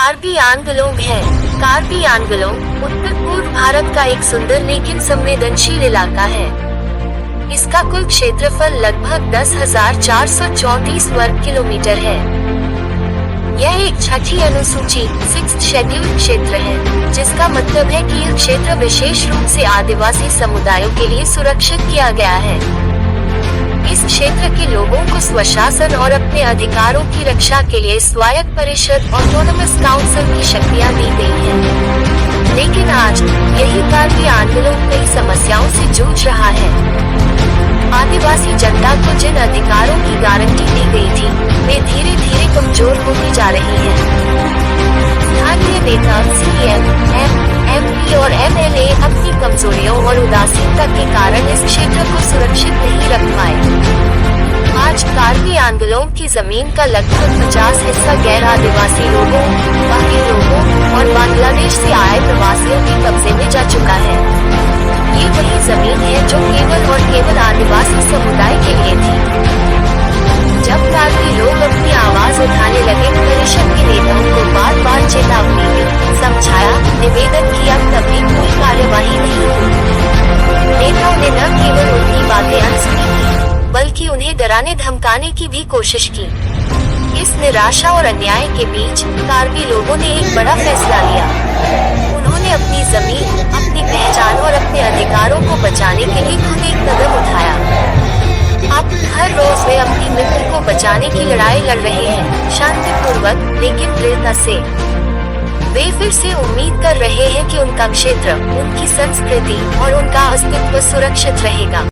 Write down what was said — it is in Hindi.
कार्बी आंगलोंग है। कार्बी आंगलोंग उत्तर पूर्व भारत का एक सुंदर लेकिन संवेदनशील इलाका है। इसका कुल क्षेत्रफल लगभग 10,434 वर्ग किलोमीटर है। यह एक छठी अनुसूची 6th शेड्यूल क्षेत्र है, जिसका मतलब है कि यह क्षेत्र विशेष रूप से आदिवासी समुदायों के लिए सुरक्षित किया गया है। इस क्षेत्र के लोगों को स्वशासन और अपने अधिकारों की रक्षा के लिए स्वायत्त परिषद ऑटोनमस काउंसिल की शक्तियां दी गई हैं। लेकिन आज यही कार्बी आंगलोंग कई समस्याओं से जूझ रहा है। आदिवासी जनता को जिन अधिकारों की गारंटी दी गई थी, वे धीरे धीरे कमजोर होती जा रही हैं। स्थानीय नेता CM, MP और MLA अपनी कमजोरियों और उदासीनता के कारण इस क्षेत्र को सुरक्षित नहीं रख पाए। आज कार्बी आंगलोंग की जमीन का लगभग 50 हिस्सा गैर आदिवासी लोगों, बाकी लोगों और बांग्लादेश से आए प्रवासियों के कब्जे में जा चुका है। ये वही जमीन है जो केवल और केवल आदिवासी समुदाय के लिए थी। जब कार्बी लोग अपनी आवाज उठाने लगे, परिषद के नेताओं को बार बार चेतावनी दी, समझाया, निवेदन किया, तब भी कोई कार्यवाही नहीं हुई। नेताओं ने न केवल उनकी बातें अनसुनी की, बल्कि उन्हें डराने धमकाने की भी कोशिश की। इस निराशा और अन्याय के बीच कार्बी लोगों ने एक बड़ा फैसला लिया। उन्होंने अपनी जमीन, अपनी पहचान और अपने अधिकारों को बचाने के लिए खुद एक कदम उठाया। अब हर रोज वे अपनी मित्र को बचाने की लड़ाई लड़ रहे हैं, शांतिपूर्वक लेकिन दृढ़ता से। वे फिर से उम्मीद कर रहे हैं कि उनका क्षेत्र, उनकी संस्कृति और उनका अस्तित्व सुरक्षित रहेगा।